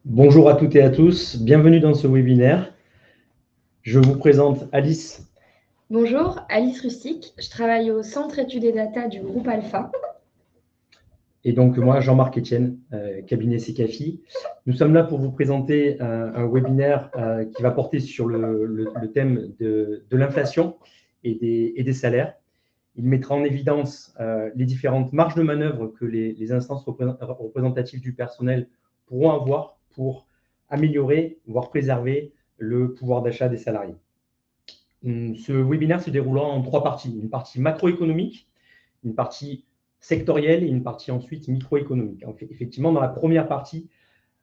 Bonjour à toutes et à tous, bienvenue dans ce webinaire. Je vous présente Alice. Bonjour, Alice Rustic, je travaille au Centre Études et Data du groupe Alpha. Et donc moi, Jean-Marc Etienne, cabinet Secafi. Nous sommes là pour vous présenter un webinaire qui va porter sur le thème de l'inflation et des salaires. Il mettra en évidence les différentes marges de manœuvre que les instances représentatives du personnel pourront avoir pour améliorer, voire préserver le pouvoir d'achat des salariés. Ce webinaire se déroulera en trois parties. Une partie macroéconomique, une partie sectorielle et une partie ensuite microéconomique. Effectivement, dans la première partie,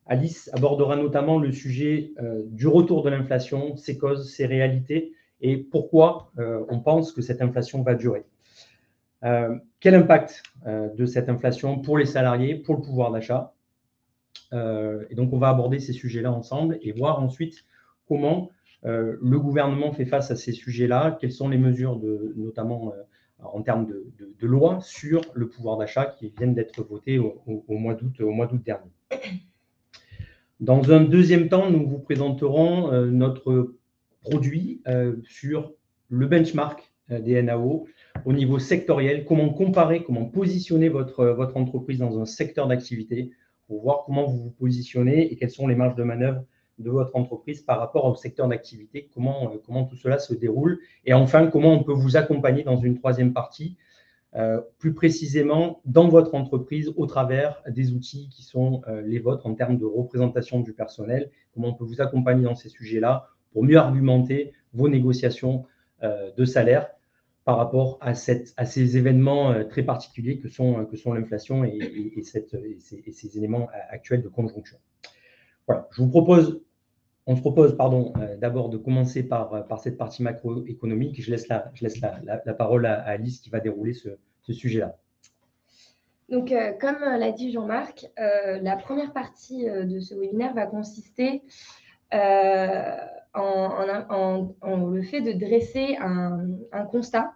Alice abordera notamment le sujet du retour de l'inflation, ses causes, ses réalités et pourquoi on pense que cette inflation va durer. Quel impact de cette inflation pour les salariés, pour le pouvoir d'achat. Et donc, on va aborder ces sujets-là ensemble et voir ensuite comment le gouvernement fait face à ces sujets-là, quelles sont les mesures, notamment en termes de loi, sur le pouvoir d'achat qui viennent d'être votées au mois d'août dernier. Dans un deuxième temps, nous vous présenterons notre produit sur le benchmark des NAO au niveau sectoriel, comment comparer, comment positionner votre entreprise dans un secteur d'activité pour voir comment vous vous positionnez et quelles sont les marges de manœuvre de votre entreprise par rapport au secteur d'activité, comment tout cela se déroule. Et enfin, comment on peut vous accompagner dans une troisième partie, plus précisément dans votre entreprise au travers des outils qui sont les vôtres en termes de représentation du personnel, comment on peut vous accompagner dans ces sujets-là pour mieux argumenter vos négociations de salaire par rapport à ces événements très particuliers que sont l'inflation et ces éléments actuels de conjoncture. Voilà, on se propose d'abord de commencer par cette partie macroéconomique. Je laisse la parole à Alice qui va dérouler ce sujet-là. Donc, comme l'a dit Jean-Marc, la première partie de ce webinaire va consister en le fait de dresser un constat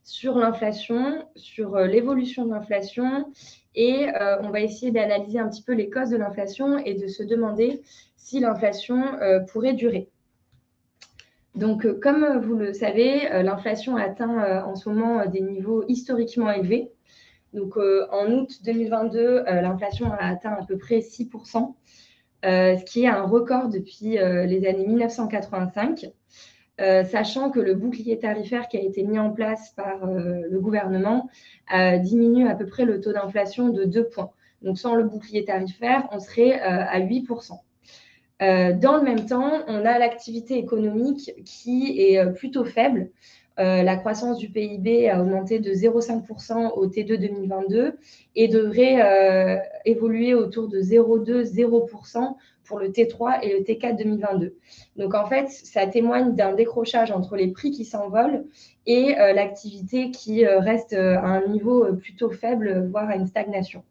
sur l'inflation, sur l'évolution de l'inflation, et on va essayer d'analyser un petit peu les causes de l'inflation et de se demander si l'inflation pourrait durer. Donc, comme vous le savez, l'inflation atteint en ce moment des niveaux historiquement élevés. Donc, en août 2022, l'inflation a atteint à peu près 6%, ce qui est un record depuis les années 1985, sachant que le bouclier tarifaire qui a été mis en place par le gouvernement diminue à peu près le taux d'inflation de 2 points. Donc, sans le bouclier tarifaire, on serait à 8%. Dans le même temps, on a l'activité économique qui est plutôt faible. La croissance du PIB a augmenté de 0,5% au T2 2022 et devrait évoluer autour de 0,2-0% pour le T3 et le T4 2022. Donc, en fait, ça témoigne d'un décrochage entre les prix qui s'envolent et l'activité qui reste à un niveau plutôt faible, voire à une stagnation.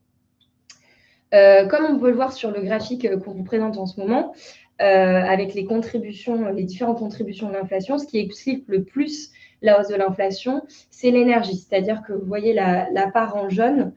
Comme on peut le voir sur le graphique qu'on vous présente en ce moment, avec les différentes contributions de l'inflation, ce qui explique le plus la hausse de l'inflation, c'est l'énergie. C'est-à-dire que vous voyez la part en jaune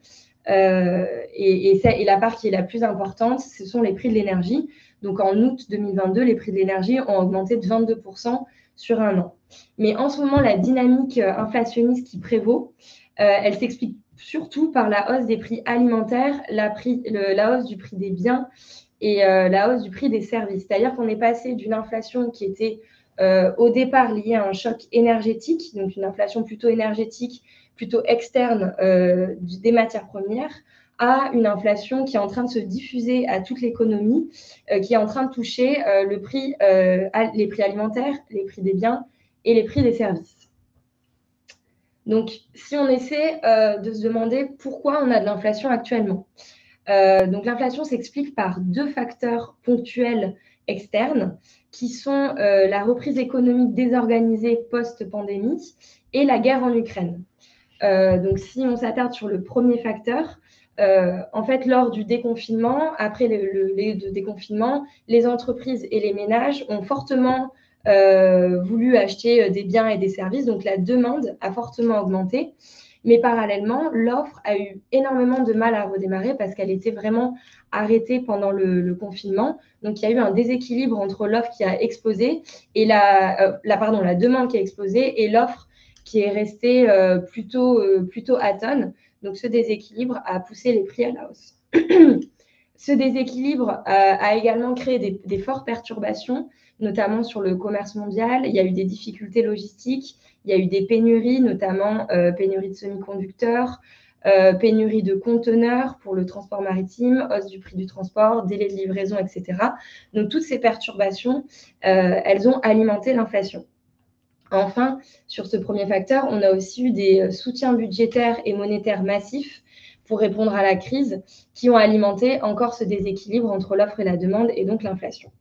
et la part qui est la plus importante, ce sont les prix de l'énergie. Donc, en août 2022, les prix de l'énergie ont augmenté de 22% sur un an. Mais en ce moment, la dynamique inflationniste qui prévaut, elle s'explique surtout par la hausse des prix alimentaires, la hausse du prix des biens et la hausse du prix des services. C'est-à-dire qu'on est passé d'une inflation qui était au départ liée à un choc énergétique, donc une inflation plutôt énergétique, plutôt externe des matières premières, à une inflation qui est en train de se diffuser à toute l'économie, qui est en train de toucher les prix alimentaires, les prix des biens et les prix des services. Donc, si on essaie de se demander pourquoi on a de l'inflation actuellement. Donc, l'inflation s'explique par deux facteurs ponctuels externes qui sont la reprise économique désorganisée post-pandémie et la guerre en Ukraine. Donc, si on s'attarde sur le premier facteur, en fait, lors du déconfinement, après le déconfinement, les entreprises et les ménages ont fortement voulu acheter des biens et des services. Donc, la demande a fortement augmenté. Mais parallèlement, l'offre a eu énormément de mal à redémarrer parce qu'elle était vraiment arrêtée pendant le confinement. Donc, il y a eu un déséquilibre entre l'offre qui a explosé et la demande qui a explosé et l'offre qui est restée plutôt atone. Donc, ce déséquilibre a poussé les prix à la hausse. Ce déséquilibre a également créé des fortes perturbations, notamment sur le commerce mondial. Il y a eu des difficultés logistiques, il y a eu des pénuries, notamment pénurie de semi-conducteurs, pénurie de conteneurs pour le transport maritime, hausse du prix du transport, délai de livraison, etc. Donc, toutes ces perturbations, elles ont alimenté l'inflation. Enfin, sur ce premier facteur, on a aussi eu des soutiens budgétaires et monétaires massifs pour répondre à la crise qui ont alimenté encore ce déséquilibre entre l'offre et la demande et donc l'inflation.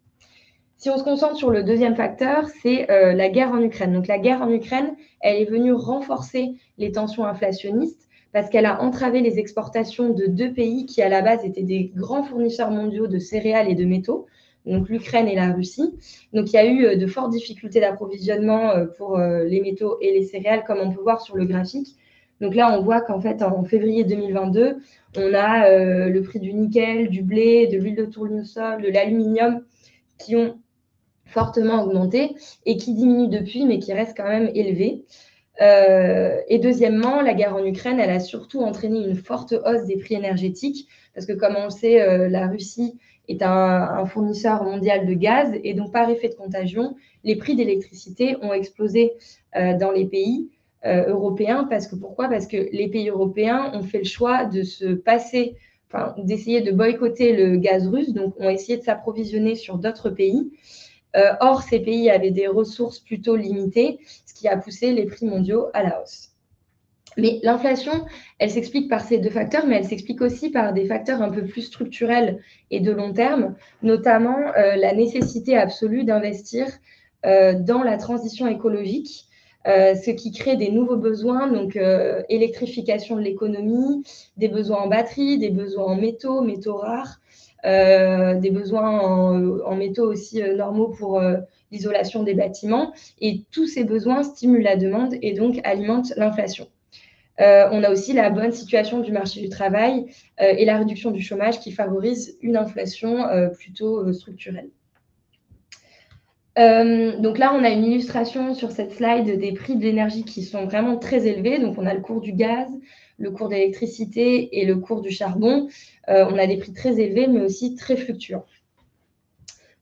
Si on se concentre sur le deuxième facteur, c'est la guerre en Ukraine. Donc la guerre en Ukraine, elle est venue renforcer les tensions inflationnistes parce qu'elle a entravé les exportations de deux pays qui à la base étaient des grands fournisseurs mondiaux de céréales et de métaux, donc l'Ukraine et la Russie. Donc il y a eu de fortes difficultés d'approvisionnement pour les métaux et les céréales, comme on peut voir sur le graphique. Donc là, on voit qu'en fait, en février 2022, on a le prix du nickel, du blé, de l'huile de tournesol, de l'aluminium qui ont fortement augmenté et qui diminuent depuis, mais qui restent quand même élevés. Et deuxièmement, la guerre en Ukraine, elle a surtout entraîné une forte hausse des prix énergétiques, parce que comme on le sait, la Russie est un fournisseur mondial de gaz, et donc par effet de contagion, les prix d'électricité ont explosé dans les pays européens. Pourquoi ? Parce que les pays européens ont fait le choix de d'essayer de boycotter le gaz russe, donc ont essayé de s'approvisionner sur d'autres pays. Or, ces pays avaient des ressources plutôt limitées, ce qui a poussé les prix mondiaux à la hausse. Mais l'inflation, elle s'explique par ces deux facteurs, mais elle s'explique aussi par des facteurs un peu plus structurels et de long terme, notamment la nécessité absolue d'investir dans la transition écologique, ce qui crée des nouveaux besoins, donc électrification de l'économie, des besoins en batterie, des besoins en métaux rares, des besoins en métaux aussi normaux pour l'isolation des bâtiments. Et tous ces besoins stimulent la demande et donc alimentent l'inflation. On a aussi la bonne situation du marché du travail et la réduction du chômage qui favorise une inflation plutôt structurelle. Donc là, on a une illustration sur cette slide des prix de l'énergie qui sont vraiment très élevés. Donc, on a le cours du gaz, le cours d'électricité et le cours du charbon. On a des prix très élevés, mais aussi très fluctuants.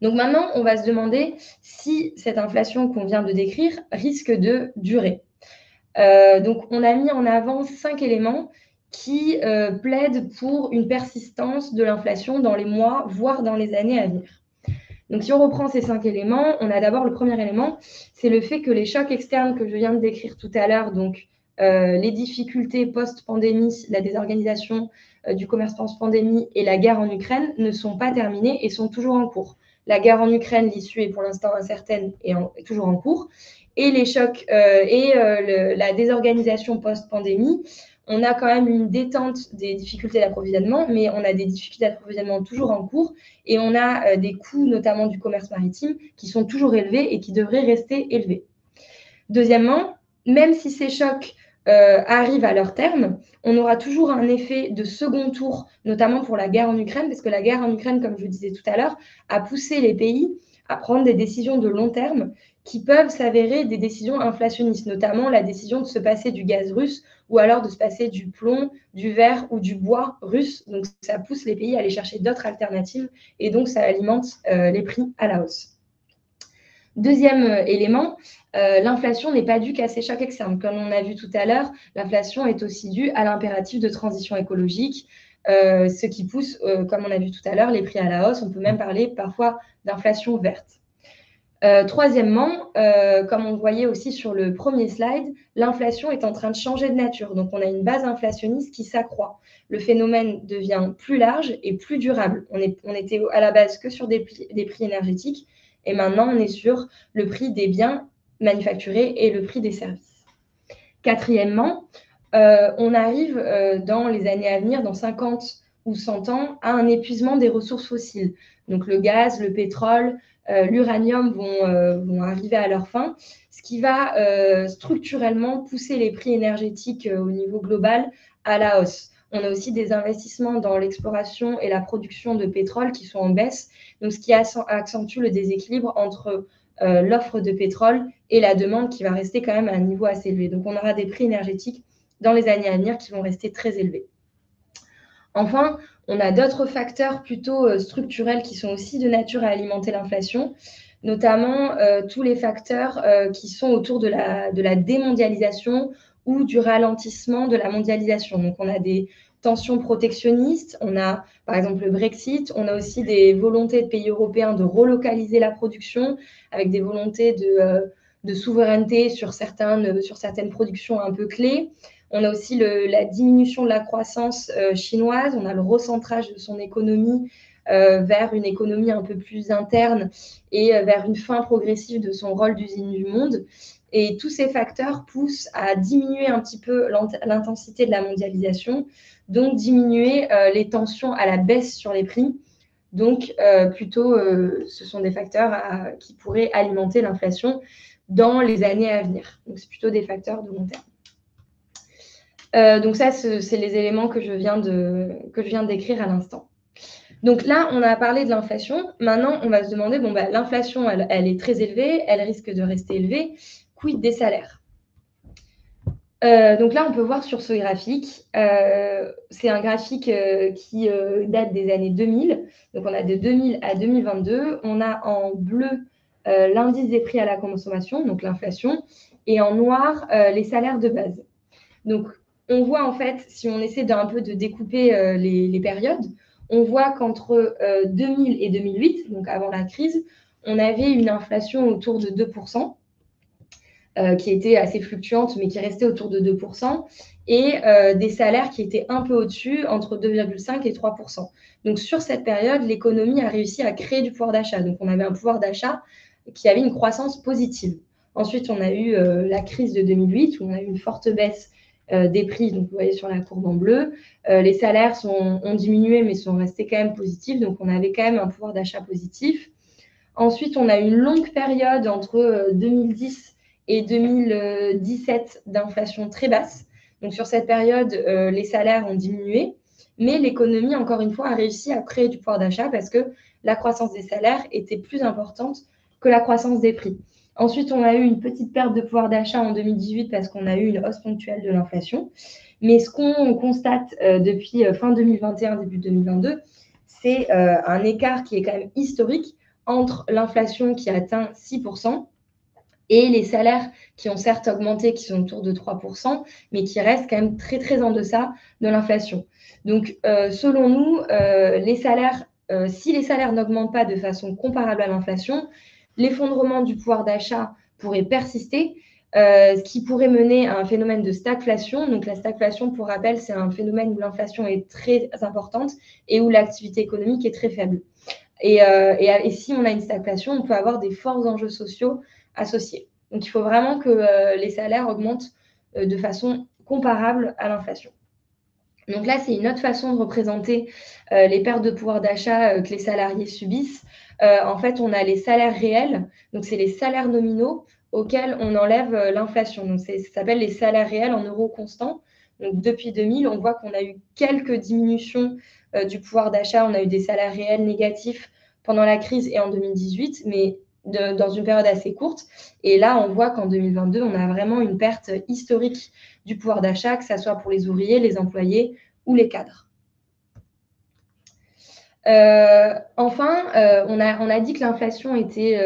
Donc maintenant, on va se demander si cette inflation qu'on vient de décrire risque de durer. Donc, on a mis en avant 5 éléments qui plaident pour une persistance de l'inflation dans les mois, voire dans les années à venir. Donc, si on reprend ces 5 éléments, on a d'abord le premier élément, c'est le fait que les chocs externes que je viens de décrire tout à l'heure, donc les difficultés post-pandémie, la désorganisation du commerce post-pandémie et la guerre en Ukraine ne sont pas terminées et sont toujours en cours. La guerre en Ukraine, l'issue est pour l'instant incertaine et est toujours en cours. Et les chocs la désorganisation post-pandémie, on a quand même une détente des difficultés d'approvisionnement, mais on a des difficultés d'approvisionnement toujours en cours et on a des coûts, notamment du commerce maritime, qui sont toujours élevés et qui devraient rester élevés. Deuxièmement, même si ces chocs arrivent à leur terme, on aura toujours un effet de second tour, notamment pour la guerre en Ukraine, parce que la guerre en Ukraine, comme je le disais tout à l'heure, a poussé les pays à prendre des décisions de long terme qui peuvent s'avérer des décisions inflationnistes, notamment la décision de se passer du gaz russe ou alors de se passer du plomb, du verre ou du bois russe. Donc, ça pousse les pays à aller chercher d'autres alternatives et donc ça alimente les prix à la hausse. Deuxième élément, l'inflation n'est pas due qu'à ces chocs externes. Comme on a vu tout à l'heure, l'inflation est aussi due à l'impératif de transition écologique, ce qui pousse, comme on a vu tout à l'heure, les prix à la hausse. On peut même parler parfois d'inflation verte. Troisièmement, comme on le voyait aussi sur le premier slide, l'inflation est en train de changer de nature. Donc, on a une base inflationniste qui s'accroît. Le phénomène devient plus large et plus durable. On était à la base que sur des prix énergétiques et maintenant, on est sur le prix des biens manufacturés et le prix des services. Quatrièmement, on arrive dans les années à venir, dans 50 ou 100 ans à un épuisement des ressources fossiles. Donc le gaz, le pétrole, l'uranium vont arriver à leur fin, ce qui va structurellement pousser les prix énergétiques au niveau global à la hausse. On a aussi des investissements dans l'exploration et la production de pétrole qui sont en baisse, donc ce qui accentue le déséquilibre entre l'offre de pétrole et la demande qui va rester quand même à un niveau assez élevé. Donc on aura des prix énergétiques dans les années à venir qui vont rester très élevés. Enfin, on a d'autres facteurs plutôt structurels qui sont aussi de nature à alimenter l'inflation, notamment tous les facteurs qui sont autour de la démondialisation ou du ralentissement de la mondialisation. Donc, on a des tensions protectionnistes, on a par exemple le Brexit, on a aussi des volontés de pays européens de relocaliser la production avec des volontés de souveraineté sur certaines productions un peu clés. On a aussi la diminution de la croissance chinoise, on a le recentrage de son économie vers une économie un peu plus interne et vers une fin progressive de son rôle d'usine du monde. Et tous ces facteurs poussent à diminuer un petit peu l'intensité de la mondialisation, donc diminuer les tensions à la baisse sur les prix. Donc, plutôt, ce sont des facteurs qui pourraient alimenter l'inflation dans les années à venir. Donc, c'est plutôt des facteurs de long terme. Donc ça, c'est les éléments que je viens de décrire à l'instant. Donc là, on a parlé de l'inflation. Maintenant, on va se demander, bon, bah, l'inflation, elle est très élevée, elle risque de rester élevée. Quid des salaires? Donc là, on peut voir sur ce graphique, c'est un graphique qui date des années 2000. Donc on a de 2000 à 2022. On a en bleu l'indice des prix à la consommation, donc l'inflation, et en noir les salaires de base. Donc on voit en fait, si on essaie d'un peu de découper les périodes, on voit qu'entre 2000 et 2008, donc avant la crise, on avait une inflation autour de 2%, qui était assez fluctuante, mais qui restait autour de 2%, et des salaires qui étaient un peu au-dessus, entre 2,5 et 3%. Donc sur cette période, l'économie a réussi à créer du pouvoir d'achat. Donc on avait un pouvoir d'achat qui avait une croissance positive. Ensuite, on a eu la crise de 2008, où on a eu une forte baisse des prix, donc vous voyez sur la courbe en bleu. Les salaires ont diminué, mais sont restés quand même positifs, donc on avait quand même un pouvoir d'achat positif. Ensuite, on a eu une longue période entre 2010 et 2017 d'inflation très basse. Donc sur cette période, les salaires ont diminué, mais l'économie, encore une fois, a réussi à créer du pouvoir d'achat parce que la croissance des salaires était plus importante que la croissance des prix. Ensuite, on a eu une petite perte de pouvoir d'achat en 2018 parce qu'on a eu une hausse ponctuelle de l'inflation. Mais ce qu'on constate depuis fin 2021, début 2022, c'est un écart qui est quand même historique entre l'inflation qui atteint 6% et les salaires qui ont certes augmenté, qui sont autour de 3%, mais qui restent quand même très, très en deçà de l'inflation. Donc, selon nous, si les salaires n'augmentent pas de façon comparable à l'inflation, l'effondrement du pouvoir d'achat pourrait persister, ce qui pourrait mener à un phénomène de stagflation. Donc, la stagflation, pour rappel, c'est un phénomène où l'inflation est très importante et où l'activité économique est très faible. Et si on a une stagflation, on peut avoir des forts enjeux sociaux associés. Donc, il faut vraiment que les salaires augmentent de façon comparable à l'inflation. Donc là, c'est une autre façon de représenter les pertes de pouvoir d'achat que les salariés subissent. En fait, on a les salaires réels, donc c'est les salaires nominaux auxquels on enlève l'inflation. Donc ça s'appelle les salaires réels en euros constants. Donc depuis 2000, on voit qu'on a eu quelques diminutions du pouvoir d'achat. On a eu des salaires réels négatifs pendant la crise et en 2018, mais dans une période assez courte. Et là, on voit qu'en 2022, on a vraiment une perte historique du pouvoir d'achat, que ce soit pour les ouvriers, les employés ou les cadres. Enfin, on a dit que l'inflation était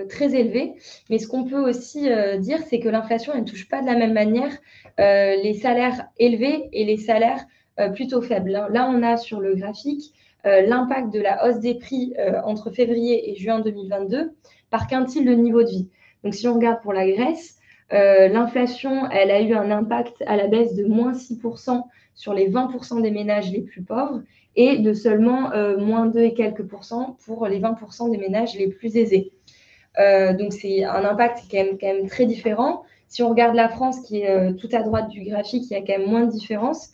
très élevée, mais ce qu'on peut aussi dire, c'est que l'inflation, elle ne touche pas de la même manière les salaires élevés et les salaires plutôt faibles. Là, on a sur le graphique l'impact de la hausse des prix entre février et juin 2022 par quintile de niveau de vie. Donc, si on regarde pour la Grèce, l'inflation, elle a eu un impact à la baisse de moins 6% sur les 20% des ménages les plus pauvres et de seulement moins 2 et quelques pourcents pour les 20% des ménages les plus aisés. Donc, c'est un impact qui est quand même très différent. Si on regarde la France, qui est tout à droite du graphique, il y a quand même moins de différence.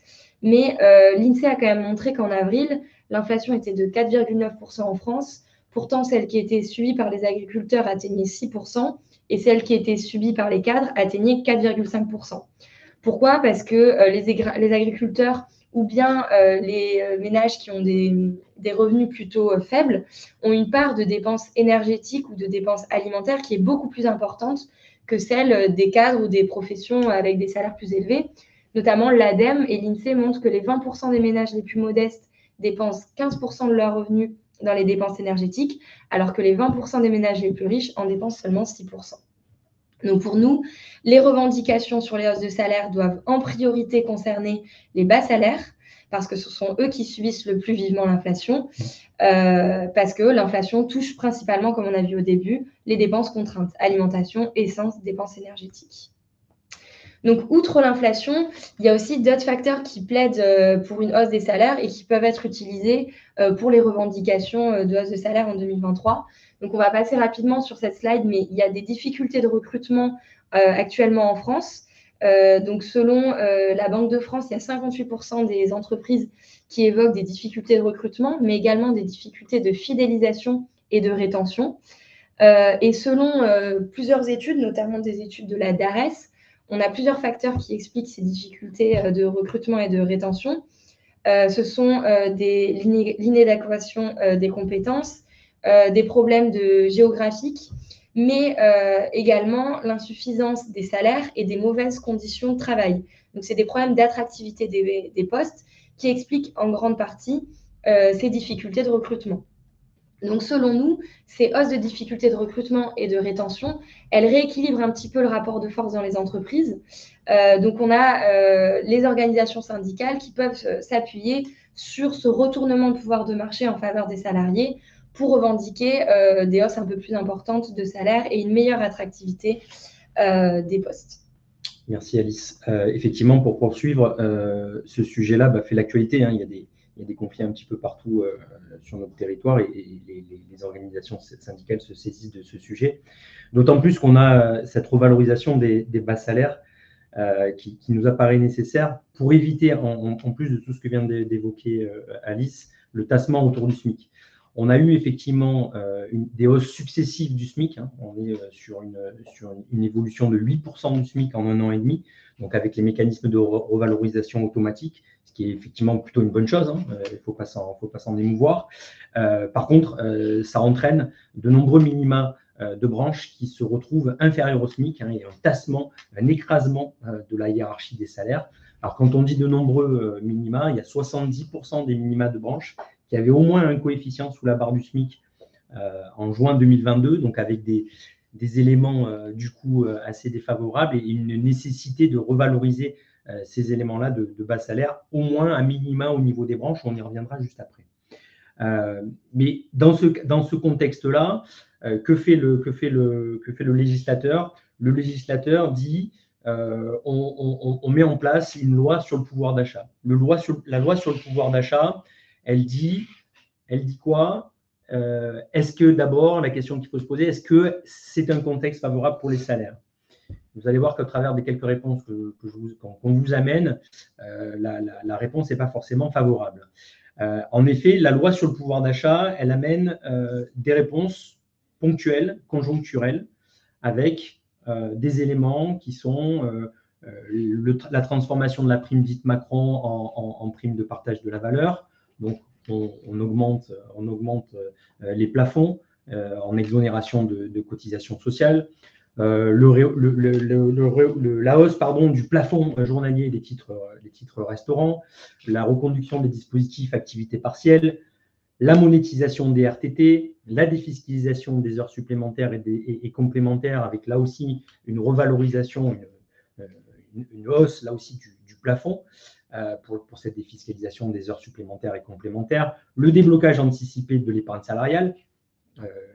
Mais l'INSEE a quand même montré qu'en avril, l'inflation était de 4,9% en France. Pourtant, celle qui était subie par les agriculteurs atteignait 6% et celle qui était subie par les cadres atteignait 4,5%. Pourquoi? Parce que les agriculteurs ou bien les ménages qui ont des revenus plutôt faibles ont une part de dépenses énergétiques ou de dépenses alimentaires qui est beaucoup plus importante que celle des cadres ou des professions avec des salaires plus élevés. Notamment, l'ADEME et l'INSEE montrent que les 20% des ménages les plus modestes dépensent 15% de leurs revenus dans les dépenses énergétiques, alors que les 20% des ménages les plus riches en dépensent seulement 6%. Donc pour nous, les revendications sur les hausses de salaire doivent en priorité concerner les bas salaires, parce que ce sont eux qui subissent le plus vivement l'inflation, parce que l'inflation touche principalement, comme on a vu au début, les dépenses contraintes, alimentation, essence, dépenses énergétiques. Donc, outre l'inflation, il y a aussi d'autres facteurs qui plaident pour une hausse des salaires et qui peuvent être utilisés pour les revendications de hausse de salaire en 2023. Donc, on va passer rapidement sur cette slide, mais il y a des difficultés de recrutement actuellement en France. Donc, selon la Banque de France, il y a 58% des entreprises qui évoquent des difficultés de recrutement, mais également des difficultés de fidélisation et de rétention. Et selon plusieurs études, notamment des études de la DARES, on a plusieurs facteurs qui expliquent ces difficultés de recrutement et de rétention. Ce sont l'inadéquation des compétences, des problèmes géographiques, mais également l'insuffisance des salaires et des mauvaises conditions de travail. Donc, c'est des problèmes d'attractivité des postes qui expliquent en grande partie ces difficultés de recrutement. Donc, selon nous, ces hausses de difficultés de recrutement et de rétention, elles rééquilibrent un petit peu le rapport de force dans les entreprises. Donc, on a les organisations syndicales qui peuvent s'appuyer sur ce retournement de pouvoir de marché en faveur des salariés pour revendiquer des hausses un peu plus importantes de salaire et une meilleure attractivité des postes. Merci Alice. Effectivement, pour poursuivre, ce sujet-là fait l'actualité. Hein. Il y a des conflits un petit peu partout sur notre territoire et les organisations syndicales se saisissent de ce sujet. D'autant plus qu'on a cette revalorisation des bas salaires qui nous apparaît nécessaire pour éviter, en plus de tout ce que vient d'évoquer Alice, le tassement autour du SMIC. On a eu effectivement des hausses successives du SMIC. Hein. On est sur une évolution de 8% du SMIC en 1 an et demi, donc avec les mécanismes de revalorisation automatique, ce qui est effectivement plutôt une bonne chose. Hein. Il ne faut pas s'en émouvoir. Par contre, ça entraîne de nombreux minima de branches qui se retrouvent inférieurs au SMIC, hein, et un tassement, un écrasement de la hiérarchie des salaires. Alors, quand on dit de nombreux minima, il y a 70% des minima de branches qui avaient au moins un coefficient sous la barre du SMIC en juin 2022, donc avec des éléments du coup assez défavorables et une nécessité de revaloriser ces éléments-là de bas salaire, au moins un minima au niveau des branches, on y reviendra juste après. Mais dans ce contexte-là, que fait le législateur? Le législateur dit on met en place une loi sur le pouvoir d'achat. La loi sur le pouvoir d'achat, elle dit quoi? Est-ce que d'abord, la question qu'il faut se poser, est-ce que c'est un contexte favorable pour les salaires? Vous allez voir qu'à travers des quelques réponses qu'on vous amène, la réponse n'est pas forcément favorable. En effet, la loi sur le pouvoir d'achat, elle amène des réponses ponctuelles, conjoncturelles, avec des éléments qui sont la transformation de la prime dite Macron en prime de partage de la valeur. Donc, on augmente les plafonds en exonération de cotisations sociales. La hausse du plafond journalier des titres restaurants, la reconduction des dispositifs activités partielles, la monétisation des RTT, la défiscalisation des heures supplémentaires et complémentaires, avec là aussi une revalorisation, une hausse là aussi du plafond pour cette défiscalisation des heures supplémentaires et complémentaires, le déblocage anticipé de l'épargne salariale.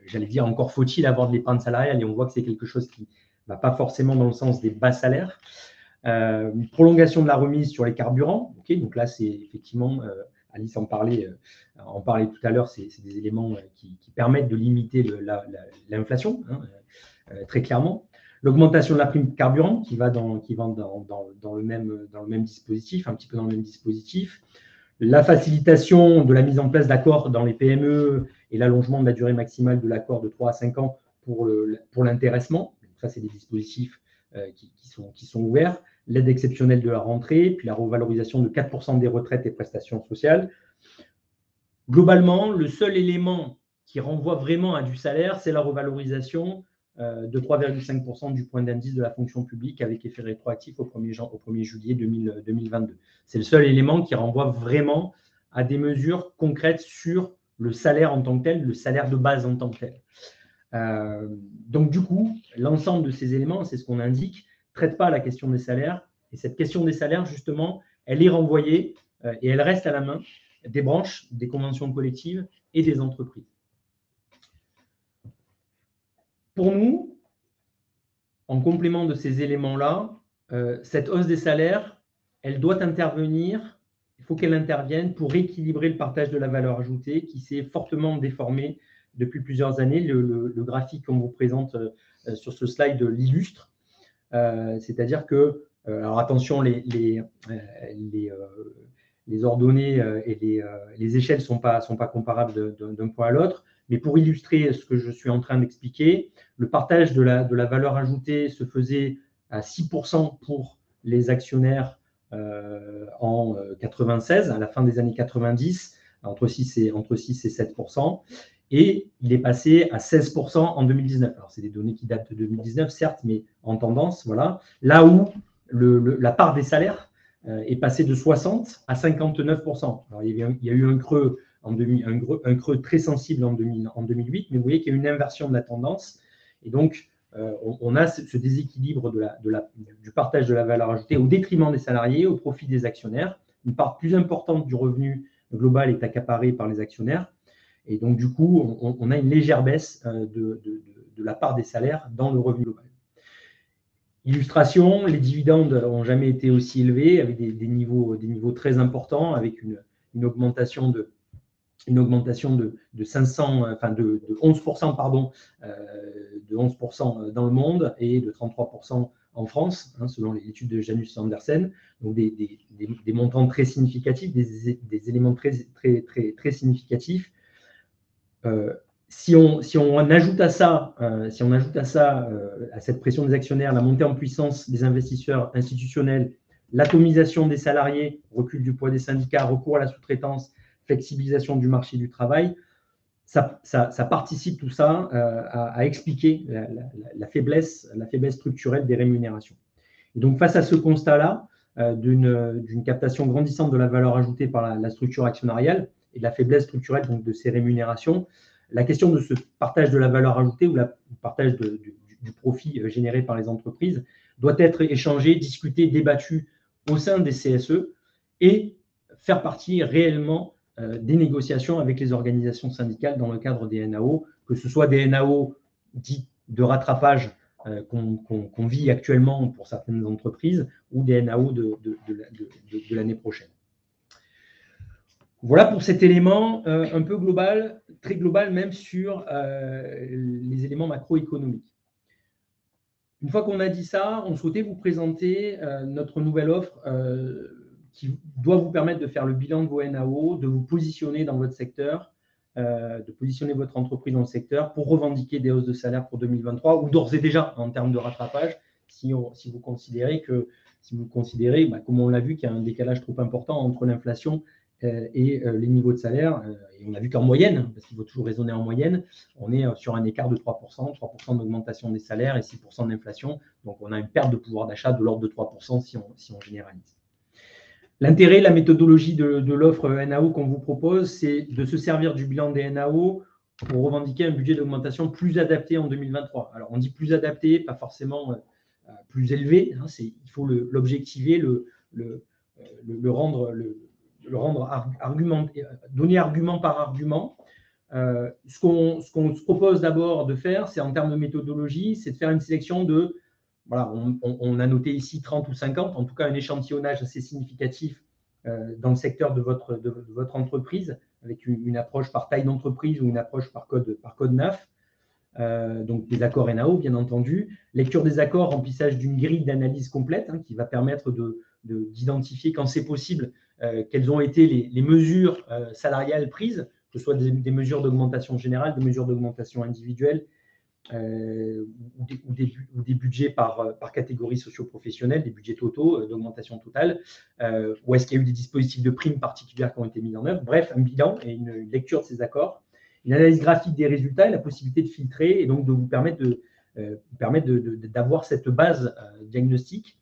J'allais dire, encore faut-il avoir de l'épargne salariale, et on voit que c'est quelque chose qui ne va pas forcément dans le sens des bas salaires. Une prolongation de la remise sur les carburants. Okay, donc là, c'est effectivement, Alice en parlait tout à l'heure, c'est des éléments qui permettent de limiter l'inflation, hein, très clairement. L'augmentation de la prime carburant qui va dans le même dispositif, un petit peu dans le même dispositif. La facilitation de la mise en place d'accords dans les PME et l'allongement de la durée maximale de l'accord de 3 à 5 ans pour l'intéressement. Ça, c'est des dispositifs qui sont ouverts. L'aide exceptionnelle de la rentrée, puis la revalorisation de 4% des retraites et prestations sociales. Globalement, le seul élément qui renvoie vraiment à du salaire, c'est la revalorisation de 3,5% du point d'indice de la fonction publique avec effet rétroactif au 1er juillet 2022. C'est le seul élément qui renvoie vraiment à des mesures concrètes sur le salaire en tant que tel, le salaire de base en tant que tel. Donc, du coup, l'ensemble de ces éléments, c'est ce qu'on indique, ne traite pas la question des salaires. Et cette question des salaires, justement, elle est renvoyée et elle reste à la main des branches, des conventions collectives et des entreprises. Pour nous, en complément de ces éléments-là, cette hausse des salaires, elle doit intervenir, il faut qu'elle intervienne pour équilibrer le partage de la valeur ajoutée qui s'est fortement déformé depuis plusieurs années. Le graphique qu'on vous présente sur ce slide l'illustre. C'est-à-dire que, alors attention, les ordonnées et les échelles ne sont pas comparables d'un point à l'autre. Mais pour illustrer ce que je suis en train d'expliquer, le partage de la valeur ajoutée se faisait à 6% pour les actionnaires en 96, à la fin des années 90, entre 6 et 7%. Et il est passé à 16% en 2019. Alors, c'est des données qui datent de 2019, certes, mais en tendance, voilà. Là où la part des salaires est passée de 60 à 59%. Alors, il y a eu un creux un creux très sensible en 2008, mais vous voyez qu'il y a une inversion de la tendance. Et donc, on a ce déséquilibre du partage de la valeur ajoutée au détriment des salariés, au profit des actionnaires. Une part plus importante du revenu global est accaparée par les actionnaires. Et donc, du coup, on a une légère baisse de la part des salaires dans le revenu global. Illustration, les dividendes n'ont jamais été aussi élevés, avec des niveaux très importants, avec une augmentation de 11%, de 11% dans le monde et de 33% en France, selon l'étude de Janus Andersen. Donc des montants très significatifs, des éléments très significatifs. Si on ajoute à ça, à cette pression des actionnaires, la montée en puissance des investisseurs institutionnels, l'atomisation des salariés, recul du poids des syndicats, recours à la sous-traitance, flexibilisation du marché du travail, ça participe tout ça à expliquer la faiblesse structurelle des rémunérations. Et donc, face à ce constat-là, d'une captation grandissante de la valeur ajoutée par la structure actionnariale et de la faiblesse structurelle donc, de ces rémunérations, la question de ce partage de la valeur ajoutée ou le partage du profit généré par les entreprises doit être échangée, discutée, débattue au sein des CSE et faire partie réellement des négociations avec les organisations syndicales dans le cadre des NAO, que ce soit des NAO dits de rattrapage qu'on vit actuellement pour certaines entreprises ou des NAO de l'année prochaine. Voilà pour cet élément un peu global, très global même sur les éléments macroéconomiques. Une fois qu'on a dit ça, on souhaitait vous présenter notre nouvelle offre qui doit vous permettre de faire le bilan de vos NAO, de vous positionner dans votre secteur, de positionner votre entreprise dans le secteur pour revendiquer des hausses de salaire pour 2023 ou d'ores et déjà en termes de rattrapage, si vous considérez, comme on l'a vu, qu'il y a un décalage trop important entre l'inflation et les niveaux de salaire. Et on a vu qu'en moyenne, parce qu'il faut toujours raisonner en moyenne, on est sur un écart de 3%, 3% d'augmentation des salaires et 6% d'inflation. Donc, on a une perte de pouvoir d'achat de l'ordre de 3% si on généralise. L'intérêt, la méthodologie de l'offre NAO qu'on vous propose, c'est de se servir du bilan des NAO pour revendiquer un budget d'augmentation plus adapté en 2023. Alors, on dit plus adapté, pas forcément plus élevé. Il faut l'objectiver, donner argument par argument. Ce qu'on se propose d'abord de faire, c'est en termes de méthodologie, c'est de faire une sélection de, voilà, on a noté ici 30 ou 50, en tout cas un échantillonnage assez significatif dans le secteur de votre entreprise, avec une approche par taille d'entreprise ou une approche par code NAF. donc des accords NAO, bien entendu. Lecture des accords, remplissage d'une grille d'analyse complète qui va permettre d'identifier, quand c'est possible, quelles ont été les mesures salariales prises, que ce soit des mesures d'augmentation générale, des mesures d'augmentation individuelle, ou des budgets par catégorie socio-professionnelle, des budgets totaux d'augmentation totale, ou est-ce qu'il y a eu des dispositifs de primes particulières qui ont été mis en œuvre. Bref, un bilan et une lecture de ces accords, une analyse graphique des résultats et la possibilité de filtrer et donc de vous permettre d'avoir cette base diagnostique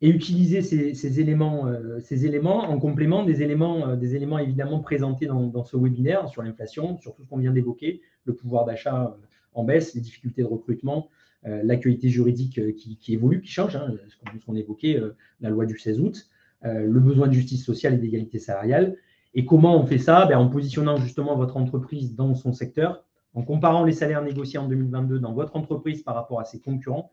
et utiliser ces éléments en complément des éléments évidemment présentés dans ce webinaire sur l'inflation, sur tout ce qu'on vient d'évoquer, le pouvoir d'achat en baisse, les difficultés de recrutement, l'actualité juridique qui évolue, qui change, ce qu'on évoquait, la loi du 16 août, le besoin de justice sociale et d'égalité salariale. Et comment on fait ça? En positionnant justement votre entreprise dans son secteur, en comparant les salaires négociés en 2022 dans votre entreprise par rapport à ses concurrents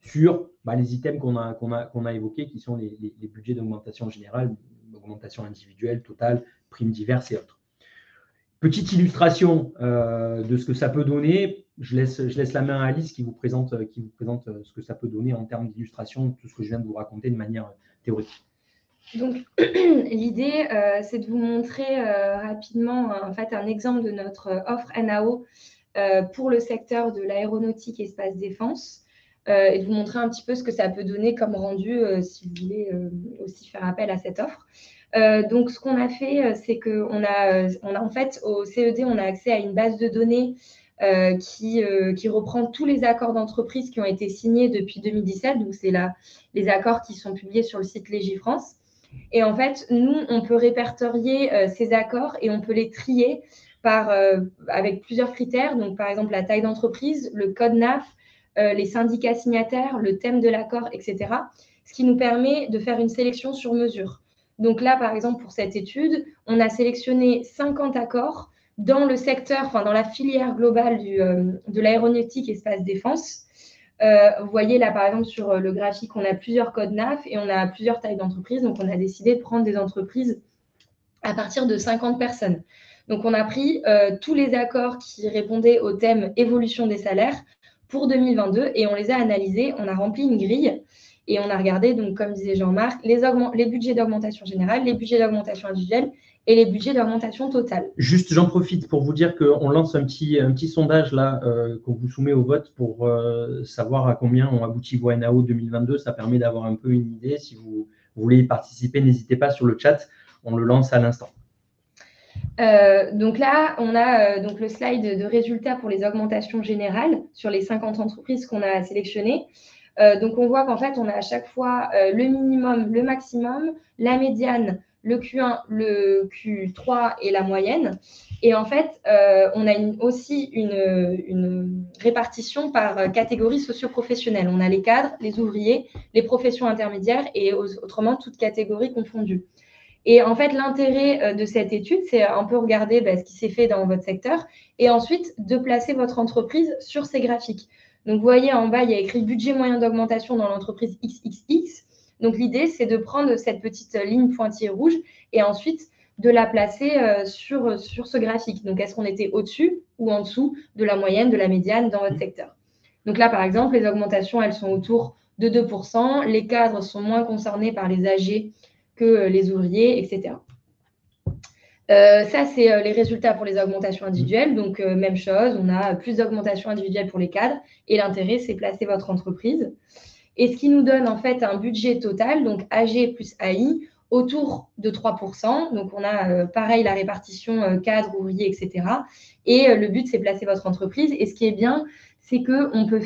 sur les items qu'on a évoqués, qui sont les budgets d'augmentation générale, d'augmentation individuelle, totale, primes diverses et autres. Petite illustration de ce que ça peut donner. Je laisse la main à Alice qui vous présente ce que ça peut donner en termes d'illustration, tout ce que je viens de vous raconter de manière théorique. Donc, l'idée, c'est de vous montrer rapidement un exemple de notre offre NAO pour le secteur de l'aéronautique et espace défense et de vous montrer un petit peu ce que ça peut donner comme rendu si vous voulez aussi faire appel à cette offre. Donc, ce qu'on a fait, c'est qu'on a en fait, au CED, on a accès à une base de données qui reprend tous les accords d'entreprise qui ont été signés depuis 2017. Donc, c'est les accords qui sont publiés sur le site Légifrance. Et en fait, nous, on peut répertorier ces accords et on peut les trier avec plusieurs critères. Donc, par exemple, la taille d'entreprise, le code NAF, les syndicats signataires, le thème de l'accord, etc. Ce qui nous permet de faire une sélection sur mesure. Donc là, par exemple, pour cette étude, on a sélectionné 50 accords dans le secteur, dans la filière globale de l'aéronautique espace défense. Vous voyez là, par exemple, sur le graphique, on a plusieurs codes NAF et on a plusieurs tailles d'entreprises. Donc, on a décidé de prendre des entreprises à partir de 50 personnes. Donc, on a pris tous les accords qui répondaient au thème évolution des salaires pour 2022 et on les a analysés. On a rempli une grille et on a regardé, donc, comme disait Jean-Marc, les budgets d'augmentation générale, les budgets d'augmentation individuelle et les budgets d'augmentation totale. Juste, j'en profite pour vous dire qu'on lance un petit sondage là qu'on vous soumet au vote pour savoir à combien ont abouti vos NAO 2022. Ça permet d'avoir un peu une idée. Si vous voulez y participer, n'hésitez pas sur le chat. On le lance à l'instant. Donc là, on a donc le slide de résultats pour les augmentations générales sur les 50 entreprises qu'on a sélectionnées. Donc, on voit qu'en fait, on a à chaque fois le minimum, le maximum, la médiane, le Q1, le Q3 et la moyenne. Et en fait, on a aussi une répartition par catégorie socio-professionnelle. On a les cadres, les ouvriers, les professions intermédiaires et autrement toutes catégories confondues. Et en fait, l'intérêt de cette étude, c'est un peu regarder ce qui s'est fait dans votre secteur et ensuite de placer votre entreprise sur ces graphiques. Donc, vous voyez en bas, il y a écrit budget moyen d'augmentation dans l'entreprise XXX. Donc, l'idée, c'est de prendre cette petite ligne pointillée rouge et ensuite de la placer sur ce graphique. Donc, est-ce qu'on était au-dessus ou en dessous de la moyenne, de la médiane dans votre secteur? Donc là, par exemple, les augmentations, elles sont autour de 2%. Les cadres sont moins concernés par les AG que les ouvriers, etc. Ça, c'est les résultats pour les augmentations individuelles. Donc, même chose, on a plus d'augmentations individuelles pour les cadres. Et l'intérêt, c'est placer votre entreprise. Et ce qui nous donne en fait un budget total, donc AG plus AI, autour de 3%. Donc, on a pareil la répartition cadre, ouvrier, etc. Et le but, c'est placer votre entreprise. Et ce qui est bien, c'est qu'on peut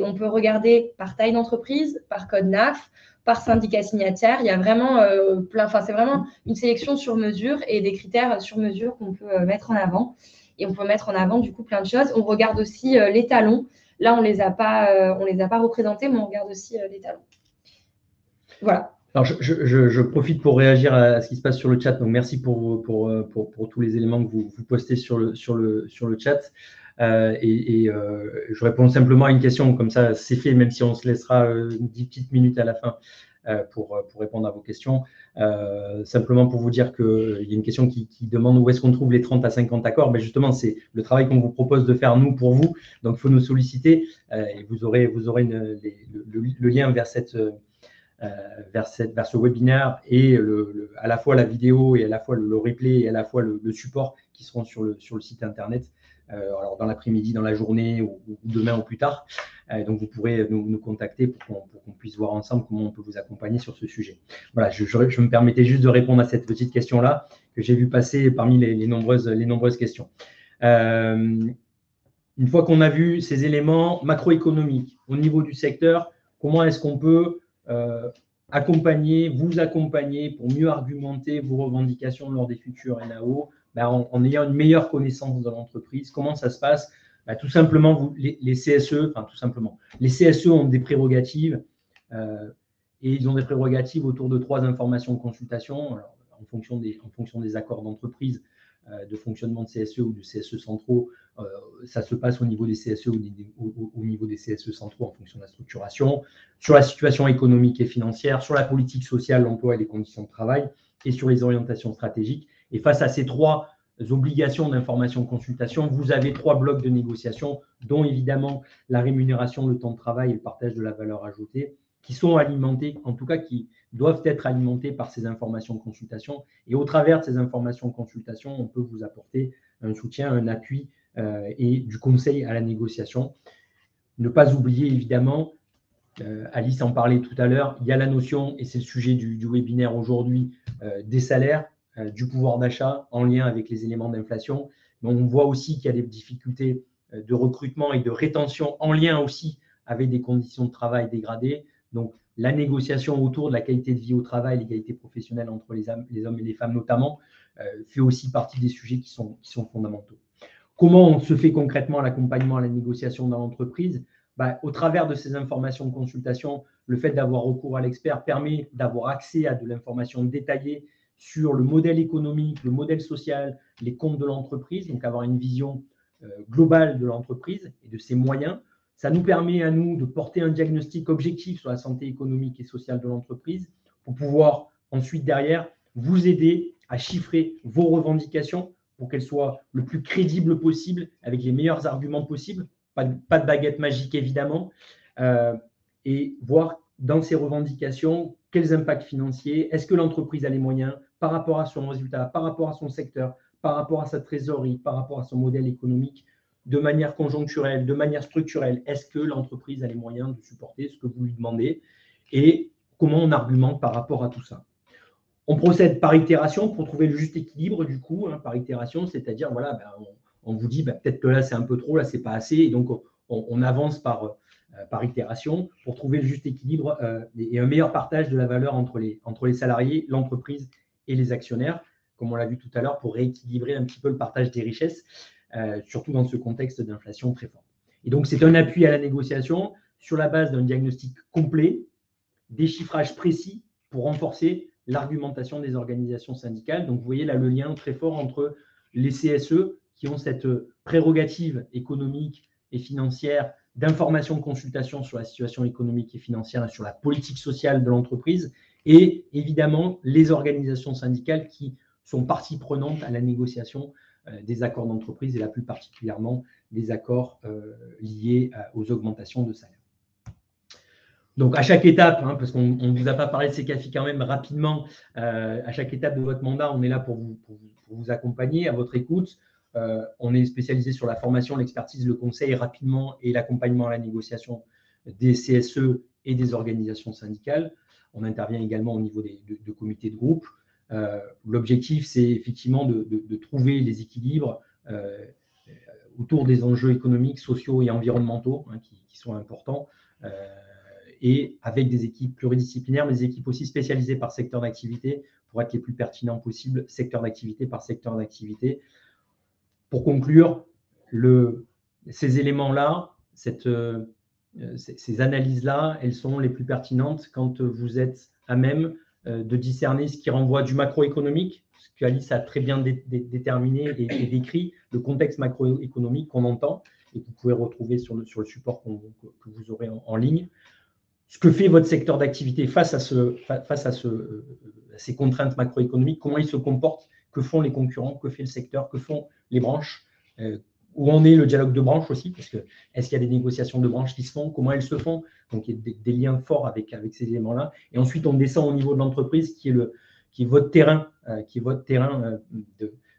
on peut regarder par taille d'entreprise, par code NAF, par syndicat signataire. Il y a vraiment c'est vraiment une sélection sur mesure et des critères sur mesure qu'on peut mettre en avant. Et on peut mettre en avant du coup plein de choses. On regarde aussi les talons. Là, on les a pas représentés, mais on regarde aussi les talons. Voilà. Alors, je profite pour réagir à ce qui se passe sur le chat. Donc, merci pour tous les éléments que vous postez sur le chat. Je réponds simplement à une question, comme ça c'est fait, même si on se laissera 10 petites minutes à la fin. pour répondre à vos questions. Simplement pour vous dire qu'il y a une question qui demande où est-ce qu'on trouve les 30 à 50 accords. Ben justement, c'est le travail qu'on vous propose de faire, nous, pour vous. Donc, il faut nous solliciter et vous aurez le lien vers vers ce webinaire et à la fois la vidéo et à la fois le replay et à la fois le support qui seront sur le site internet. Alors dans l'après-midi, dans la journée ou demain ou plus tard. Donc vous pourrez nous contacter pour qu'on puisse voir ensemble comment on peut vous accompagner sur ce sujet. Voilà, je me permettais juste de répondre à cette petite question-là que j'ai vu passer parmi les nombreuses questions. Une fois qu'on a vu ces éléments macroéconomiques au niveau du secteur, comment est-ce qu'on peut vous accompagner pour mieux argumenter vos revendications lors des futurs NAO en ayant une meilleure connaissance de l'entreprise? Comment ça se passe? Tout simplement, les CSE, enfin tout simplement, les CSE ont des prérogatives et ils ont des prérogatives autour de 3 informations de consultation. Alors, en fonction des accords d'entreprise, de fonctionnement de CSE ou de CSE centraux, ça se passe au niveau des CSE ou au niveau des CSE centraux en fonction de la structuration, sur la situation économique et financière, sur la politique sociale, l'emploi et les conditions de travail, et sur les orientations stratégiques. Et face à ces 3 obligations d'information consultation, vous avez 3 blocs de négociation, dont évidemment la rémunération, le temps de travail et le partage de la valeur ajoutée, qui sont alimentés, en tout cas qui doivent être alimentés par ces informations de consultation. Et au travers de ces informations de consultation, on peut vous apporter un soutien, un appui et du conseil à la négociation. Ne pas oublier évidemment, Alice en parlait tout à l'heure, il y a la notion, et c'est le sujet du webinaire aujourd'hui, des salaires, du pouvoir d'achat en lien avec les éléments d'inflation. Mais on voit aussi qu'il y a des difficultés de recrutement et de rétention en lien aussi avec des conditions de travail dégradées. Donc, la négociation autour de la qualité de vie au travail, l'égalité professionnelle entre les hommes et les femmes notamment, fait aussi partie des sujets qui sont fondamentaux. Comment on se fait concrètement l'accompagnement à la négociation dans l'entreprise? Au travers de ces informations de consultation, le fait d'avoir recours à l'expert permet d'avoir accès à de l'information détaillée sur le modèle économique, le modèle social, les comptes de l'entreprise, donc avoir une vision globale de l'entreprise et de ses moyens. Ça nous permet à nous de porter un diagnostic objectif sur la santé économique et sociale de l'entreprise pour pouvoir ensuite derrière vous aider à chiffrer vos revendications pour qu'elles soient le plus crédibles possible avec les meilleurs arguments possibles. Pas de baguette magique évidemment, et voir dans ces revendications quels impacts financiers, est-ce que l'entreprise a les moyens par rapport à son résultat, par rapport à son secteur, par rapport à sa trésorerie, par rapport à son modèle économique, de manière conjoncturelle, de manière structurelle, est-ce que l'entreprise a les moyens de supporter ce que vous lui demandez et comment on argumente par rapport à tout ça. On procède par itération pour trouver le juste équilibre du coup, par itération, c'est-à-dire voilà, on vous dit peut-être que là c'est un peu trop, là c'est pas assez, et donc on avance par itération pour trouver le juste équilibre et un meilleur partage de la valeur entre les salariés, l'entreprise et les actionnaires, comme on l'a vu tout à l'heure, pour rééquilibrer un petit peu le partage des richesses, surtout dans ce contexte d'inflation très forte. Et donc c'est un appui à la négociation sur la base d'un diagnostic complet, des chiffrages précis pour renforcer l'argumentation des organisations syndicales. Donc, vous voyez là le lien très fort entre les CSE qui ont cette prérogative économique et financière d'information de consultation sur la situation économique et financière et sur la politique sociale de l'entreprise et évidemment les organisations syndicales qui sont partie prenante à la négociation des accords d'entreprise et là plus particulièrement des accords liés aux augmentations de salaire. Donc, à chaque étape, parce qu'on ne vous a pas parlé de CECAFI quand même rapidement, à chaque étape de votre mandat, on est là pour vous accompagner, à votre écoute. On est spécialisé sur la formation, l'expertise, le conseil rapidement et l'accompagnement à la négociation des CSE et des organisations syndicales. On intervient également au niveau de comités de groupe. L'objectif, c'est effectivement de trouver les équilibres autour des enjeux économiques, sociaux et environnementaux qui sont importants. Et avec des équipes pluridisciplinaires, mais des équipes aussi spécialisées par secteur d'activité pour être les plus pertinents possibles, secteur d'activité par secteur d'activité. Pour conclure, ces éléments-là, ces analyses-là, elles sont les plus pertinentes quand vous êtes à même de discerner ce qui renvoie du macroéconomique, ce qu'Alice a très bien déterminé et décrit, le contexte macroéconomique qu'on entend et que vous pouvez retrouver sur le support que vous aurez en ligne. ce que fait votre secteur d'activité face à ces contraintes macroéconomiques, comment il se comporte, que font les concurrents, que fait le secteur, que font les branches, où en est le dialogue de branches aussi, parce que est-ce qu'il y a des négociations de branches qui se font, comment elles se font, donc il y a des liens forts avec ces éléments-là. Et ensuite, on descend au niveau de l'entreprise qui est votre terrain,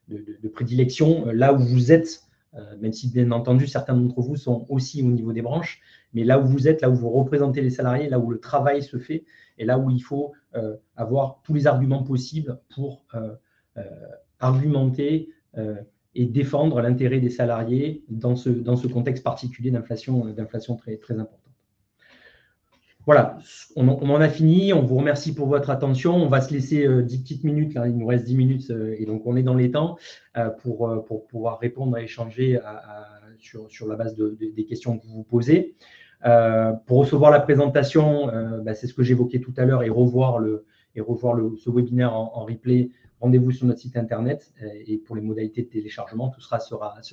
de prédilection, là où vous êtes, même si bien entendu certains d'entre vous sont aussi au niveau des branches, mais là où vous êtes, là où vous représentez les salariés, là où le travail se fait, et là où il faut avoir tous les arguments possibles pour argumenter et défendre l'intérêt des salariés dans ce contexte particulier d'inflation très, très importante. Voilà, on en a fini. On vous remercie pour votre attention. On va se laisser 10 petites minutes. Là, il nous reste 10 minutes et donc on est dans les temps pour pouvoir répondre à échanger sur la base des questions que vous vous posez. Pour recevoir la présentation, c'est ce que j'évoquais tout à l'heure et revoir ce webinaire en replay. Rendez-vous sur notre site internet et pour les modalités de téléchargement, tout sera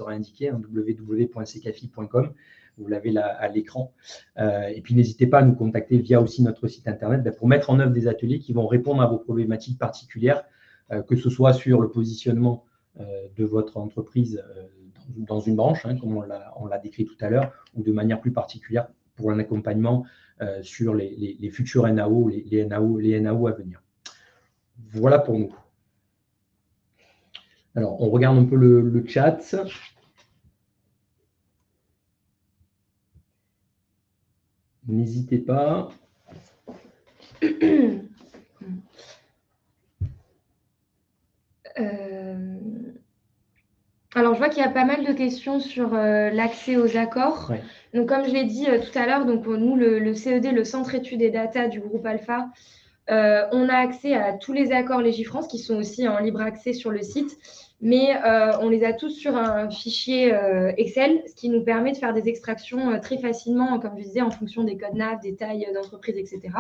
indiqué www.secafi.com. Vous l'avez là à l'écran. Et puis, n'hésitez pas à nous contacter via aussi notre site internet pour mettre en œuvre des ateliers qui vont répondre à vos problématiques particulières, que ce soit sur le positionnement de votre entreprise dans une branche, comme on l'a décrit tout à l'heure, ou de manière plus particulière pour un accompagnement sur les futurs NAO, les NAO à venir. Voilà pour nous. Alors, on regarde un peu le chat. N'hésitez pas. Alors, je vois qu'il y a pas mal de questions sur l'accès aux accords. Ouais. Donc, comme je l'ai dit tout à l'heure, donc nous, le CED, le Centre Études et Data du groupe Alpha, on a accès à tous les accords Légifrance qui sont aussi en libre accès sur le site, mais on les a tous sur un fichier Excel, ce qui nous permet de faire des extractions très facilement, comme je disais, en fonction des codes NAV, des tailles d'entreprise, etc.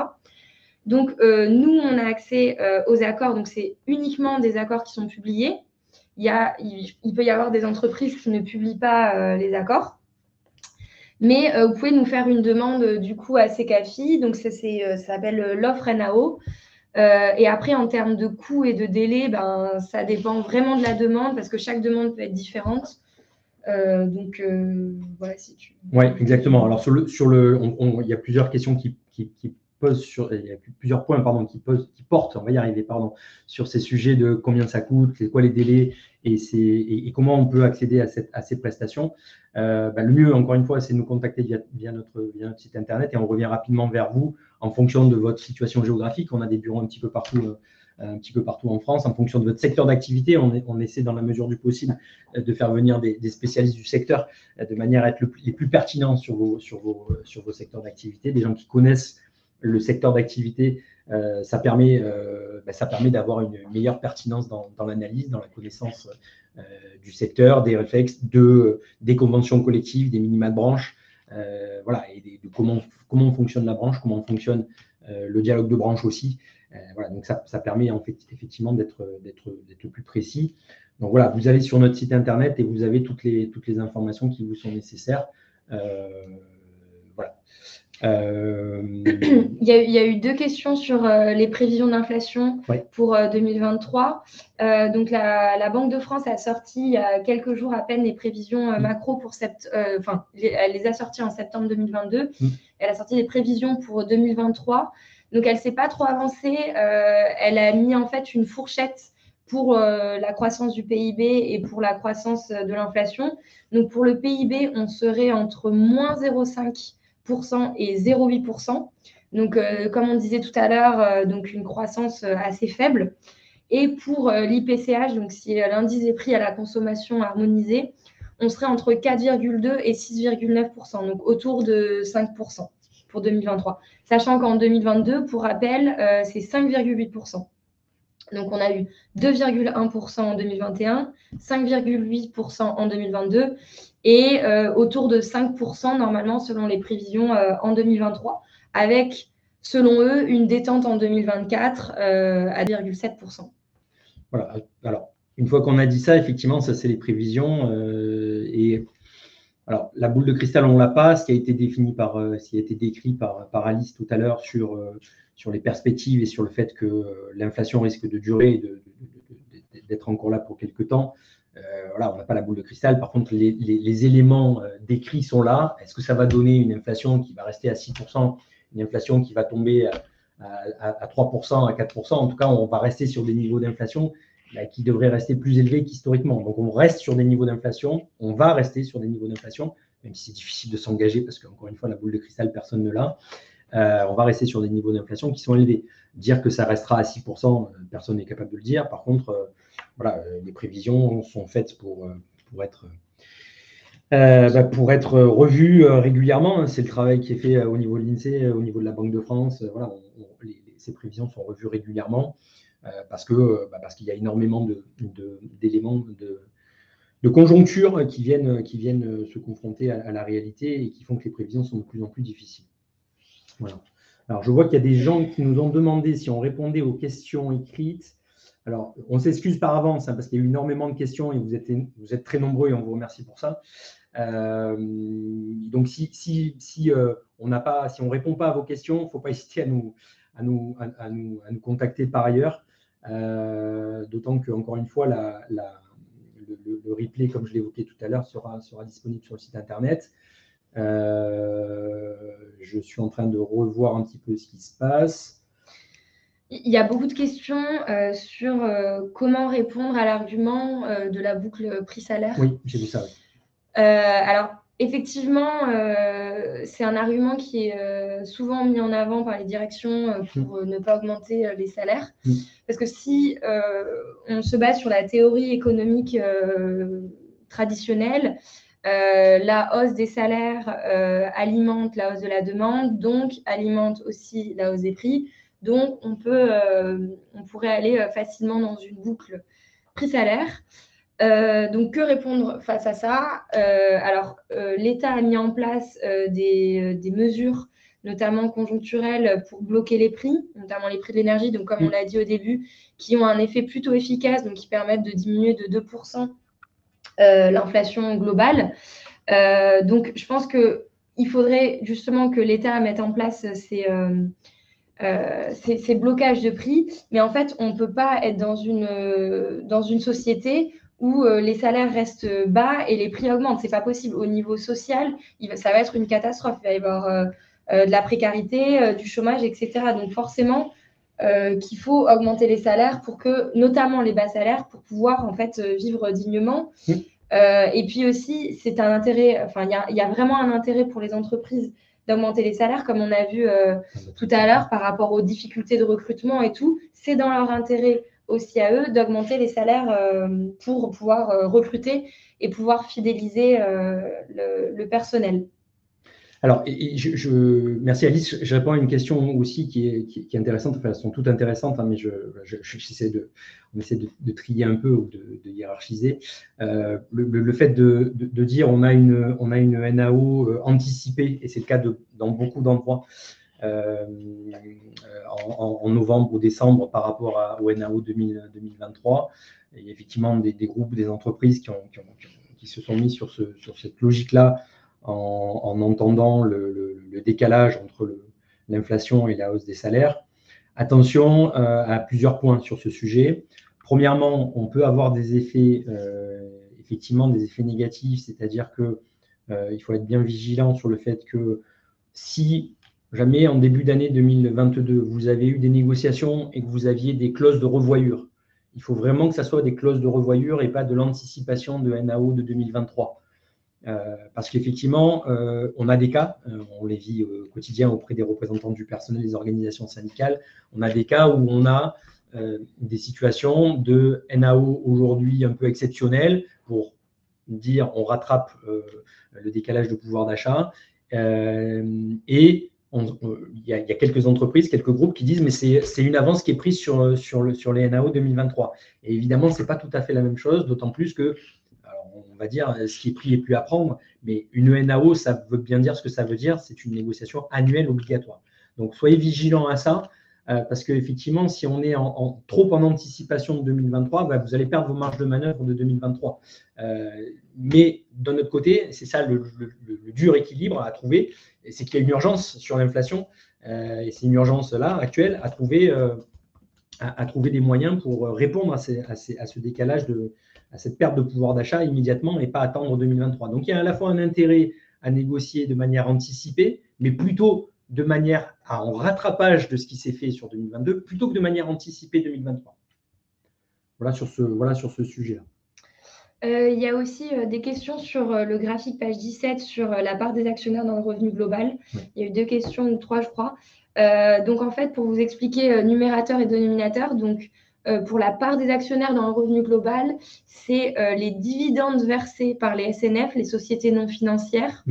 Donc, nous, on a accès aux accords. Donc, c'est uniquement des accords qui sont publiés. Il peut y avoir des entreprises qui ne publient pas les accords. Mais vous pouvez nous faire une demande du coup à Secafi. Donc, ça s'appelle l'offre NAO. Et après, en termes de coût et de délai, ça dépend vraiment de la demande parce que chaque demande peut être différente. Voilà, si tu... Oui, exactement. Alors, il y a plusieurs questions qui posent il y a plusieurs points qui portent, on va y arriver, sur ces sujets de combien ça coûte, c'est quoi les délais et comment on peut accéder à ces prestations. Le mieux, encore une fois, c'est de nous contacter via notre site internet et on revient rapidement vers vous en fonction de votre situation géographique. On a des bureaux un petit peu partout en France. En fonction de votre secteur d'activité, on essaie dans la mesure du possible de faire venir des spécialistes du secteur de manière à être les plus pertinents sur vos secteurs d'activité, des gens qui connaissent le secteur d'activité. Ça permet d'avoir une meilleure pertinence dans l'analyse, dans la connaissance du secteur, des réflexes, des conventions collectives, des minima de branche, voilà, et de comment fonctionne la branche, comment fonctionne le dialogue de branche aussi. Voilà, donc ça permet en fait, effectivement d'être plus précis. Donc voilà, vous allez sur notre site internet et vous avez toutes les informations qui vous sont nécessaires. Voilà. Il y a eu deux questions sur les prévisions d'inflation pour 2023. Donc, la Banque de France a sorti il y a quelques jours à peine les prévisions macro pour elle les a sorties en septembre 2022. Elle a sorti des prévisions pour 2023. Donc, elle ne s'est pas trop avancée. Elle a mis en fait une fourchette pour la croissance du PIB et pour la croissance de l'inflation. Donc, pour le PIB, on serait entre moins 0,5% et 0,8%. Donc, comme on disait tout à l'heure, donc une croissance assez faible. Et pour l'IPCH, donc si l'indice des prix à la consommation harmonisée, on serait entre 4,2 et 6,9%, donc autour de 5% pour 2023. Sachant qu'en 2022, pour rappel, c'est 5,8%. Donc, on a eu 2,1% en 2021, 5,8% en 2022 et autour de 5% normalement selon les prévisions en 2023, avec, selon eux, une détente en 2024 à 2,7%. Voilà. Alors, une fois qu'on a dit ça, effectivement, ça, c'est les prévisions. Et Alors, la boule de cristal, on ne l'a pas. Ce qui a été ce qui a été décrit par Alice tout à l'heure sur les perspectives et sur le fait que l'inflation risque de durer et d'être encore là pour quelques temps. Voilà, on n'a pas la boule de cristal. Par contre, les éléments décrits sont là. Est-ce que ça va donner une inflation qui va rester à 6%, une inflation qui va tomber à 3%, à 4%? En tout cas, on va rester sur des niveaux d'inflation qui devraient rester plus élevés qu'historiquement. Donc, on reste sur des niveaux d'inflation. On va rester sur des niveaux d'inflation, même si c'est difficile de s'engager parce qu'encore une fois, la boule de cristal, personne ne l'a. On va rester sur des niveaux d'inflation qui sont élevés. Dire que ça restera à 6%, personne n'est capable de le dire. Par contre, voilà, les prévisions sont faites pour être revues régulièrement. C'est le travail qui est fait au niveau de l'INSEE, au niveau de la Banque de France. Voilà, ces prévisions sont revues régulièrement parce qu'il y a énormément d'éléments de conjoncture qui viennent se confronter à la réalité et qui font que les prévisions sont de plus en plus difficiles. Voilà. Alors, je vois qu'il y a des gens qui nous ont demandé si on répondait aux questions écrites. Alors, on s'excuse par avance parce qu'il y a eu énormément de questions et vous êtes très nombreux et on vous remercie pour ça. Donc, si on ne répond pas à vos questions, il ne faut pas hésiter à nous contacter par ailleurs. D'autant que, encore une fois, le replay, comme je l'évoquais tout à l'heure, sera disponible sur le site internet. Je suis en train de revoir un petit peu ce qui se passe. Il y a beaucoup de questions sur comment répondre à l'argument de la boucle prix-salaire. Oui, j'ai vu ça. Oui. Alors, effectivement, c'est un argument qui est souvent mis en avant par les directions pour ne pas augmenter les salaires. Parce que si on se base sur la théorie économique traditionnelle, la hausse des salaires alimente la hausse de la demande, donc alimente aussi la hausse des prix. Donc, on pourrait aller facilement dans une boucle prix-salaire. Donc, que répondre face à ça? Alors, l'État a mis en place des mesures, notamment conjoncturelles, pour bloquer les prix, notamment les prix de l'énergie, donc comme on l'a dit au début, qui ont un effet plutôt efficace, donc qui permettent de diminuer de 2% l'inflation globale. Donc, je pense qu'il faudrait justement que l'État mette en place ces blocages de prix. Mais en fait, on ne peut pas être dans une société où les salaires restent bas et les prix augmentent. Ce n'est pas possible. Au niveau social, ça va être une catastrophe. Il va y avoir de la précarité, du chômage, etc. Donc, forcément, qu'il faut augmenter les salaires pour que, notamment les bas salaires, pour pouvoir en fait vivre dignement. Et puis aussi, c'est un intérêt, enfin, il y a vraiment un intérêt pour les entreprises d'augmenter les salaires, comme on a vu tout à l'heure par rapport aux difficultés de recrutement et tout. C'est dans leur intérêt aussi à eux d'augmenter les salaires pour pouvoir recruter et pouvoir fidéliser le personnel. Alors, merci Alice. Je réponds à une question aussi qui est intéressante. Enfin, elles sont toutes intéressantes, hein, mais on essaie de trier un peu ou de hiérarchiser. Le fait de dire on a une NAO anticipée, et c'est le cas dans beaucoup d'endroits, en novembre ou décembre par rapport au NAO 2023. Il y a effectivement des groupes, des entreprises qui se sont mis sur cette logique-là, en entendant le décalage entre l'inflation et la hausse des salaires. Attention à plusieurs points sur ce sujet. Premièrement, on peut avoir des effets, effectivement, des effets négatifs, c'est-à-dire qu'il faut être bien vigilant sur le fait que si jamais en début d'année 2022, vous avez eu des négociations et que vous aviez des clauses de revoyure, il faut vraiment que ça soit des clauses de revoyure et pas de l'anticipation de NAO de 2023. Parce qu'effectivement, on a des cas, on les vit au quotidien auprès des représentants du personnel, des organisations syndicales, on a des cas où on a des situations de NAO aujourd'hui un peu exceptionnelles pour dire on rattrape le décalage de pouvoir d'achat. Et il y a quelques entreprises, quelques groupes qui disent mais c'est une avance qui est prise sur les NAO 2023. Et évidemment, ce n'est pas tout à fait la même chose, d'autant plus que on va dire ce qui est pris est plus à prendre, mais une NAO, ça veut bien dire ce que ça veut dire, c'est une négociation annuelle obligatoire. Donc, soyez vigilants à ça. parce qu'effectivement, si on est trop en anticipation de 2023, bah, vous allez perdre vos marges de manœuvre de 2023. Mais d'un autre côté, c'est ça le dur équilibre à trouver, c'est qu'il y a une urgence sur l'inflation, et c'est une urgence là, actuelle, à trouver des moyens pour répondre à ce décalage, à cette perte de pouvoir d'achat immédiatement et pas attendre 2023. Donc, il y a à la fois un intérêt à négocier de manière anticipée, mais plutôt de manière en rattrapage de ce qui s'est fait sur 2022, plutôt que de manière anticipée 2023. Voilà sur ce sujet-là. Il y a aussi des questions sur le graphique page 17 sur la part des actionnaires dans le revenu global. Oui. Il y a eu 2 questions ou 3, je crois. Donc, en fait, pour vous expliquer numérateur et dénominateur, donc, pour la part des actionnaires dans le revenu global, c'est les dividendes versés par les SNF, les sociétés non financières,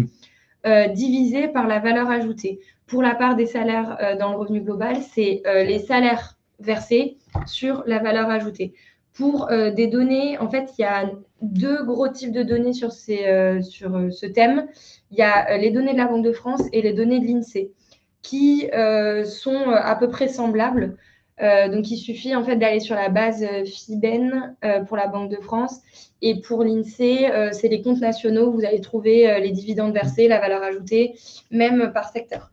divisés par la valeur ajoutée. Pour la part des salaires dans le revenu global, c'est les salaires versés sur la valeur ajoutée. Pour des données, en fait, il y a 2 gros types de données sur ce thème. Il y a les données de la Banque de France et les données de l'INSEE, qui sont à peu près semblables. Donc, il suffit en fait d'aller sur la base FIBEN pour la Banque de France. Et pour l'INSEE, c'est les comptes nationaux. Vous allez trouver les dividendes versés, la valeur ajoutée, même par secteur.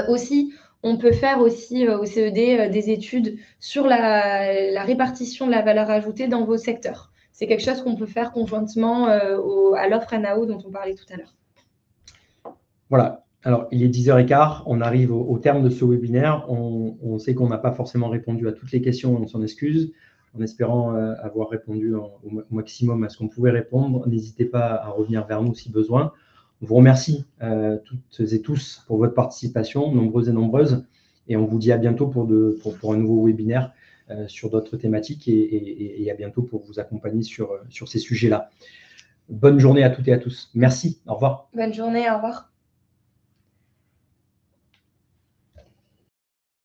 Aussi, on peut faire aussi au CED des études sur la répartition de la valeur ajoutée dans vos secteurs. C'est quelque chose qu'on peut faire conjointement à l'offre NAO dont on parlait tout à l'heure. Voilà. Alors, il est 10h15, on arrive au terme de ce webinaire. On sait qu'on n'a pas forcément répondu à toutes les questions, on s'en excuse. En espérant avoir répondu au maximum à ce qu'on pouvait répondre, n'hésitez pas à revenir vers nous si besoin. On vous remercie toutes et tous pour votre participation, nombreuses et nombreuses, et on vous dit à bientôt pour un nouveau webinaire sur d'autres thématiques et à bientôt pour vous accompagner sur ces sujets-là. Bonne journée à toutes et à tous. Merci, au revoir. Bonne journée, au revoir.